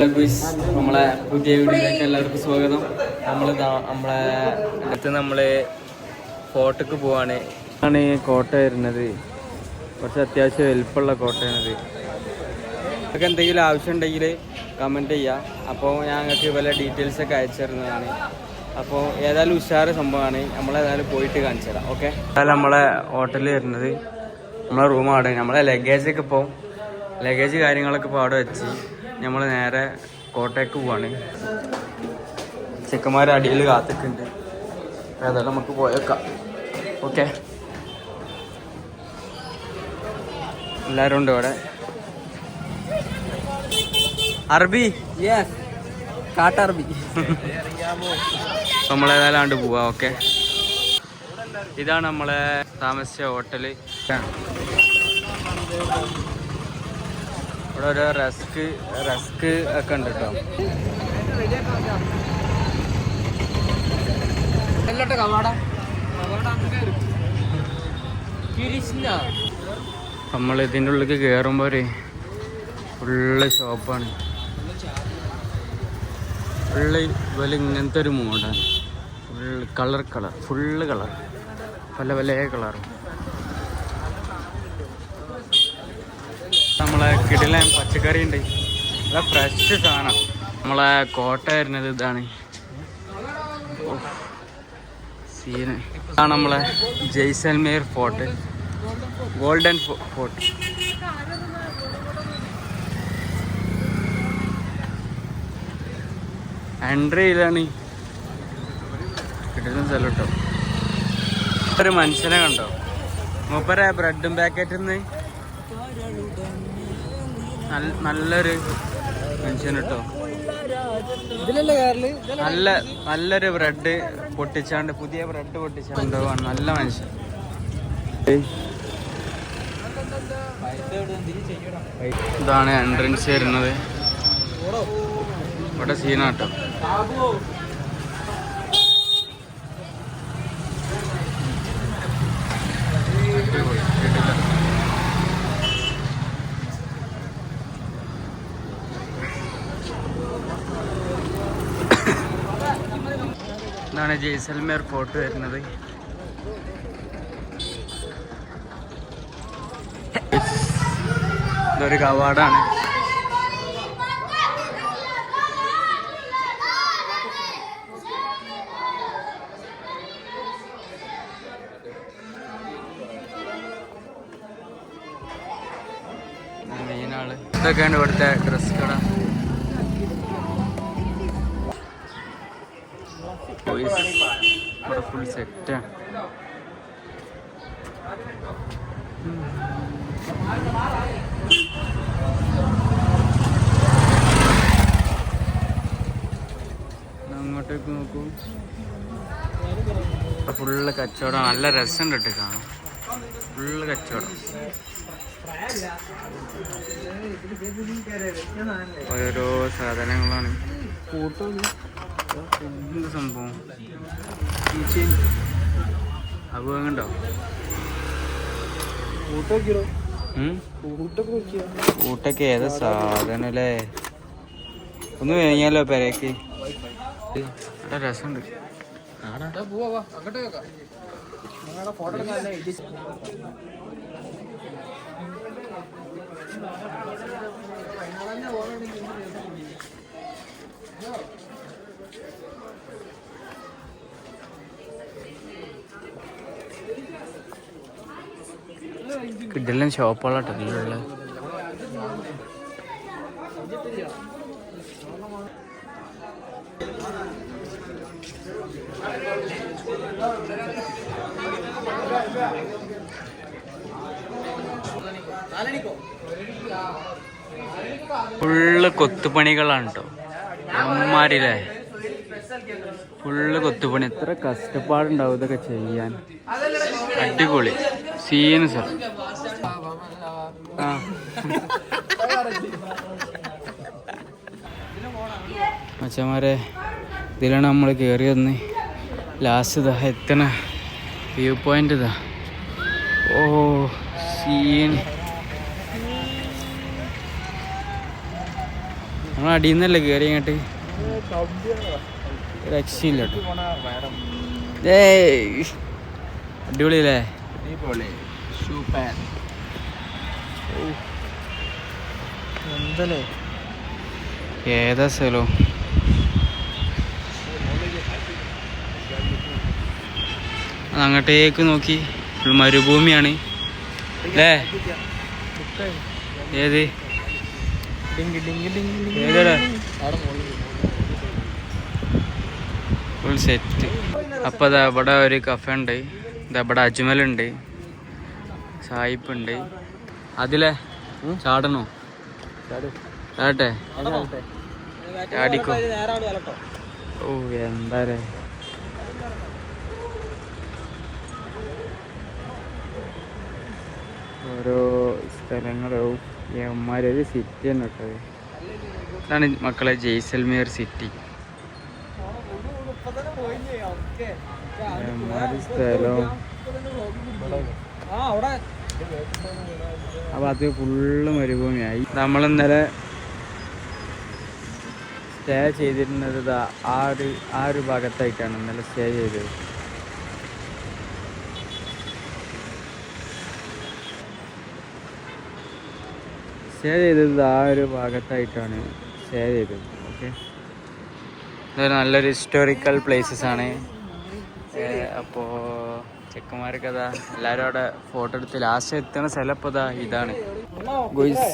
നമ്മളെ പുതിയ വീഡിയോയിലേക്ക് എല്ലാവർക്കും സ്വാഗതം. നമ്മള് ഫോർട്ടിക്ക് പോവാണ്. ആണ് ഈ കോട്ട വരുന്നത്. കുറച്ച് അത്യാവശ്യം വലിപ്പമുള്ള കോട്ടയാണിത്. നിങ്ങൾക്ക് എന്തെങ്കിലും ആവശ്യം ഉണ്ടെങ്കിൽ കമൻറ്റ് ചെയ്യുക. അപ്പോൾ ഞങ്ങൾക്ക് വല്ല ഡീറ്റെയിൽസൊക്കെ അയച്ചു തരുന്നതാണ്. അപ്പോൾ ഏതായാലും ഉഷാറ് സംഭവമാണ്. നമ്മളേതായാലും പോയിട്ട് കാണിച്ചു തരാം. ഓക്കെ, അതായത് നമ്മളെ ഹോട്ടലിൽ വരുന്നത് നമ്മളെ റൂമാണ്. നമ്മളെ ലഗേജൊക്കെ ഇപ്പോൾ ലഗേജ് കാര്യങ്ങളൊക്കെ ഇപ്പോൾ അവിടെ വെച്ച് നമ്മൾ നേരെ കോട്ടയ്ക്ക് പോവാണ്. ചെക്കന്മാർ അടിയിൽ കാത്തിട്ടുണ്ട്. ഏതായാലും നമുക്ക് പോയേക്കാം. ഓക്കെ, എല്ലാവരും ഉണ്ട് ഇവിടെ. അറബി കാട്ടറബി നമ്മളേതായാലും ആണ്ട് പോവാ. ഓക്കെ, ഇതാണ് നമ്മളെ താമസിച്ച ഹോട്ടല്. ഇവിടെ ഒരു റസ്ക് ഒക്കെ ഉണ്ട് കേട്ടോ. നമ്മൾ ഇതിൻ്റെ ഉള്ളിലേക്ക് കയറുമ്പോൾ ഫുള്ള് ഷോപ്പാണ്. ഫുള്ള് ഇതുപോലെ ഇങ്ങനത്തെ ഒരു മൂടാണ്. ഫുള്ള് കളർ പല കളറും. നമ്മളെ കിടിലൻ പച്ചക്കറി ഉണ്ട്. നല്ല ഫ്രഷ് സാധനം. നമ്മളെ കോട്ട വരുന്നത് ഇതാണ്. സീന് ഇതാണ് നമ്മളെ ജയ്സൽമേർ ഫോർട്ട്, ഗോൾഡൻ ഫോർട്ട്. എൻട്രിയിലാണ് കിട്ടുന്ന സ്ഥലം കേട്ടോ. ഒരു മനുഷ്യനെ കണ്ടോ? മൂപ്പര ബ്രെഡും പാക്കറ്റിൽ നിന്ന് നല്ലൊരു മനുഷ്യൻ കേട്ടോ. നല്ലൊരു ബ്രെഡ് പൊട്ടിച്ചാണ്ട്, പുതിയ ബ്രെഡ് പൊട്ടിച്ചാണ്ട് നല്ല മനുഷ്യൻ. ഇതാണ് എൻട്രൻസ് വരുന്നത്. ഇവിടെ സീനാട്ടോ. ഇതാണ് ജയ്സൽമേർ ഫോർട്ട് വരുന്നത്. ഇതൊരു കവാടാണ്. മെയിനാള് ഇതൊക്കെയാണ് ഇവിടുത്തെ ഡ്രസ് കട. ഇവിടെ ഫുൾ സെറ്റാണ്. അങ്ങോട്ടേക്ക് നോക്കൂ, ഫുള്ള് കച്ചവടം. നല്ല രസമുണ്ട് കേട്ടോ കാണാൻ. ഫുള്ള് കച്ചവടം. ഓരോ സാധനങ്ങളാണ്. എന്ത് സംഭവം അപകടോ? ഊട്ടൊക്കെ ഏതാ സാധനം അല്ലേ? ഒന്ന് കഴിഞ്ഞാലോ പെരേക്ക്. നല്ല രസമുണ്ട്. കിടിലൻ ഷോപ്പുകളാട്ടോ ഇതിലുള്ള. ഫുള്ള് കൊത്തുപണികളാണ് കേട്ടോ. അമ്മമാരില്ലേ, ഫുള്ള് കൊത്തുപണി. എത്ര കഷ്ടപ്പാടുണ്ടാവും ഇതൊക്കെ ചെയ്യാൻ. അടിപൊളി സീന് സാർ. മച്ചന്മാരെ, ഇതിലാണ് നമ്മൾ കയറി വന്ന് ലാസ്റ്റ് ഇതാ എത്തണ വ്യൂ പോയിന്റ്. ഇതാ ഓ സീൻ. നമ്മൾ അടിയിൽ നിന്നല്ലേ കയറി ഇങ്ങോട്ട് രക്ഷയില്ല അടിപൊളിയല്ലേ ഏതാ സ്ഥലോ അങ്ങോട്ടേക്ക് നോക്കി മരുഭൂമിയാണ് അല്ലേ ഏത് ഫുൾ സെറ്റ്. അപ്പോൾ അതാ ഇവിടെ ഒരു കഫേ ഉണ്ട്, ഇതാ ഇവിടെ അജ്മലുണ്ട്, സായിപ്പ് ഉണ്ട്. അതിലെ ചാടണോ? ചാടട്ടെ? ചാടിക്കോ. ഓ എന്താ ഓരോ സ്ഥലങ്ങളും എമ്മാരൊരു സിറ്റി തന്നെ കേട്ടത്. ഇതാണ് മക്കളെ ജയ്സൽമീർ സിറ്റി. സ്ഥലം അപ്പൊ അത് ഫുള്ള് മരുഭൂമിയായി. നമ്മളിന്നലെ സ്റ്റേ ചെയ്തിരുന്നത് ആ ഒരു ഭാഗത്തായിട്ടാണ് ഇന്നലെ സ്റ്റേ ചെയ്തത്. സ്റ്റേ ചെയ്തത് ആ ഒരു ഭാഗത്തായിട്ടാണ് സ്റ്റേ ചെയ്തത്. ഓക്കെ, ഇതൊരു നല്ലൊരു ഹിസ്റ്റോറിക്കൽ പ്ലേസസ് ആണ്. അപ്പോൾ ചെക്കന്മാരൊക്കെ അതാ എല്ലാവരും അവിടെ ഫോട്ടോ എടുത്ത് ലാസ്റ്റ് എത്തുന്ന സ്ഥലം ഇപ്പോൾ ഇതാണ് ഗോയ്സ്.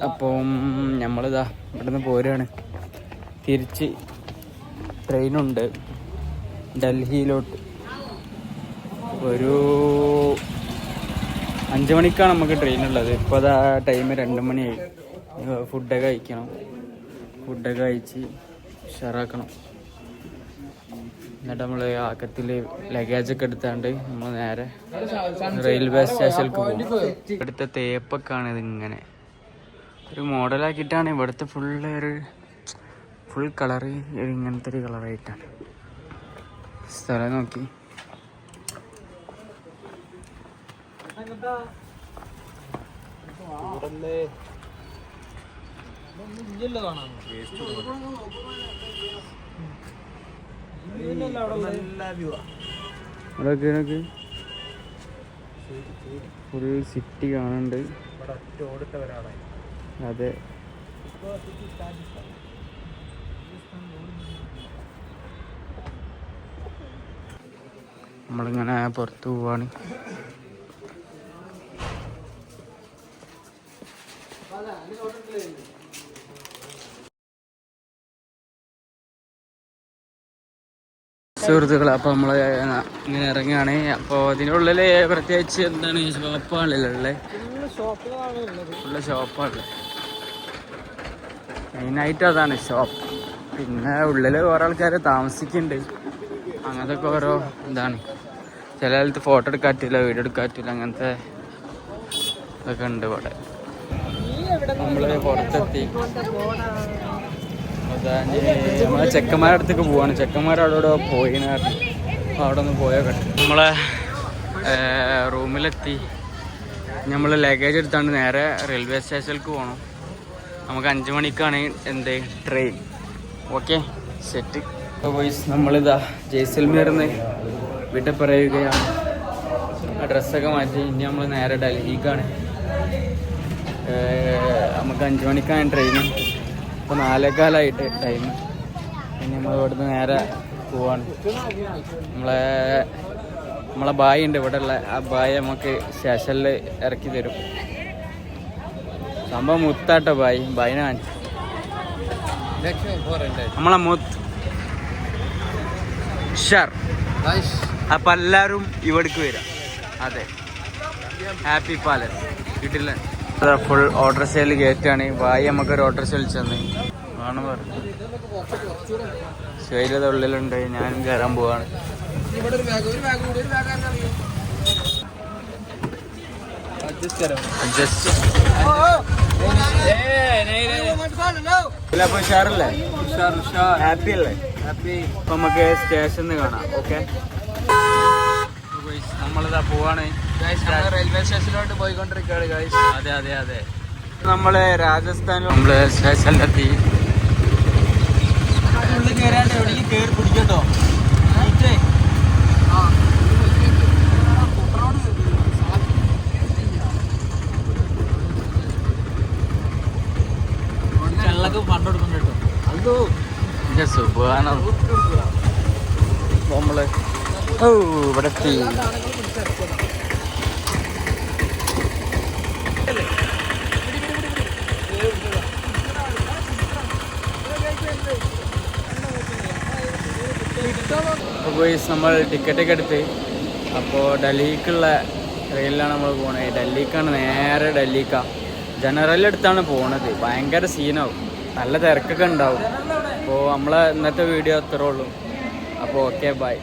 അപ്പം നമ്മളിതാ ഇവിടെ നിന്ന് പോരുകയാണ്. തിരിച്ച് ട്രെയിനുണ്ട് ഡൽഹിയിലോട്ട്. ഒരു 5 മണിക്കാണ് നമുക്ക് ട്രെയിനുള്ളത്. ഇപ്പോൾ അതാ ടൈം 2 മണിയായി. ഫുഡൊക്കെ കഴിക്കണം. ഫുഡൊക്കെ കഴിച്ച് ഉഷാറാക്കണം. എന്നിട്ട് നമ്മൾ ആക്കത്തിൽ ലഗേജൊക്കെ എടുത്താണ്ട് നമ്മൾ നേരെ റെയിൽവേ സ്റ്റേഷനിലേക്ക് പോകും. ഇവിടുത്തെ തേപ്പൊക്കെയാണ് ഇതിങ്ങനെ ഒരു മോഡലാക്കിയിട്ടാണ്. ഇവിടുത്തെ ഫുൾ കളറ് ഇങ്ങനത്തെ ഒരു കളറായിട്ടാണ്. സ്ഥലം നോക്കി ഫുൾ സിറ്റി കാണുന്നുണ്ട്. അതെ, നമ്മളിങ്ങനെ പുറത്ത് പോവാണ്. സുഹൃത്തുക്കൾ, അപ്പോൾ നമ്മൾ ഇങ്ങനെ ഇറങ്ങുകയാണ്. അപ്പോൾ അതിനുള്ളിൽ പ്രത്യേകിച്ച് എന്താണ് ഷോപ്പാണല്ലേ ഫുള്ള് ഷോപ്പാണല്ലേ. മെയിനായിട്ട് അതാണ് ഷോപ്പ്. പിന്നെ ഉള്ളിൽ കുറേ ആൾക്കാർ താമസിക്കുന്നുണ്ട്. അങ്ങനത്തെ ഓരോ ഇതാണ്. ചില സ്ഥലത്ത് ഫോട്ടോ എടുക്കാൻ പറ്റില്ല, വീഡിയോ എടുക്കാൻ പറ്റില്ല, അങ്ങനത്തെ ഇതൊക്കെ ഉണ്ട് ഇവിടെ. നമ്മൾ പുറത്തെത്തി. നമ്മളെ ചെക്കന്മാരുടെ അടുത്തേക്ക് പോവാണ്. ചെക്കന്മാരവിടെ പോയിനായിരുന്നു. അവിടെ ഒന്ന് പോയൊക്കെ നമ്മളെ റൂമിലെത്തി. നമ്മൾ ലഗേജ് എടുത്താണ്ട് നേരെ റെയിൽവേ സ്റ്റേഷനിലേക്ക് പോകണം. നമുക്ക് 5 മണിക്കാണ് ട്രെയിൻ. Okay, set. ബോയ്സ്, നമ്മളിതാ ജയ്സൽമീറിന്ന് വിട പറയുകയാണ്. ആ ഡ്രസ്സൊക്കെ മാറ്റി ഇനി നമ്മൾ നേരെ ഡൽഹിക്കാണ്. നമുക്ക് 5 മണിക്കാണ് ട്രെയിൻ. ഇപ്പോൾ 4:15 ടൈം. പിന്നെ നമ്മൾ ഇവിടുന്ന് നേരെ പോവാണ്. നമ്മളെ ബായ് ഉണ്ട് ഇവിടെ ഉള്ള. ആ ബായ് നമുക്ക് സ്റ്റേഷനിൽ ഇറക്കി തരും. സംഭവം മുത്താട്ടോ ബായിനെ കാണിച്ചു. നമ്മളെ മുത്ത് ഷർ. അപ്പം എല്ലാവരും ഇവിടേക്ക് വരാം. അതെ, ഹാപ്പി പാലസ് കിട്ടില്ല. ഫുൾ ഓട്ടോറിക്ഷയിൽ കയറ്റാണ്. ബായി നമുക്കൊരു ഓട്ടോറിക്ഷ വിളിച്ചു തന്നെ ആണ് പറഞ്ഞു. ശൈലത ഉള്ളിലുണ്ട്, ഞാനും കയറാൻ പോവാണ്. ഉഷാറല്ലേ? ഹാപ്പി അല്ലേ? അപ്പൊ നമുക്ക് സ്റ്റേഷനിൽ കാണാം. ഓക്കെ, നമ്മളിതാ പോവാണ്. റെയിൽവേ സ്റ്റേഷനിലോട്ട് പോയിക്കൊണ്ടിരിക്കുകയാണ്. അതെ, നമ്മള് രാജസ്ഥാനിൽ നമ്മള് സ്റ്റേഷനിലെത്തി. കയറി പിടിക്കട്ടോ. ചെള്ളക്ക് ഫണ്ട് കൊടുക്കുന്നുണ്ട് കേട്ടോ. അതോ നമ്മള് ഇവിടെ നമ്മൾ ടിക്കറ്റൊക്കെ എടുത്ത് അപ്പോൾ ഡൽഹിക്കുള്ള ട്രെയിനിലാണ് നമ്മൾ പോണത്. ഡൽഹിക്കാണ്, നേരെ ഡൽഹിക്കാണ്. ജനറലെടുത്താണ് പോണത്. ഭയങ്കര സീനാവും, നല്ല തിരക്കൊക്കെ ഉണ്ടാവും. അപ്പോൾ നമ്മളെ ഇന്നത്തെ വീഡിയോ അത്രേ ഉള്ളൂ. അപ്പോൾ ഓക്കെ, ബൈ.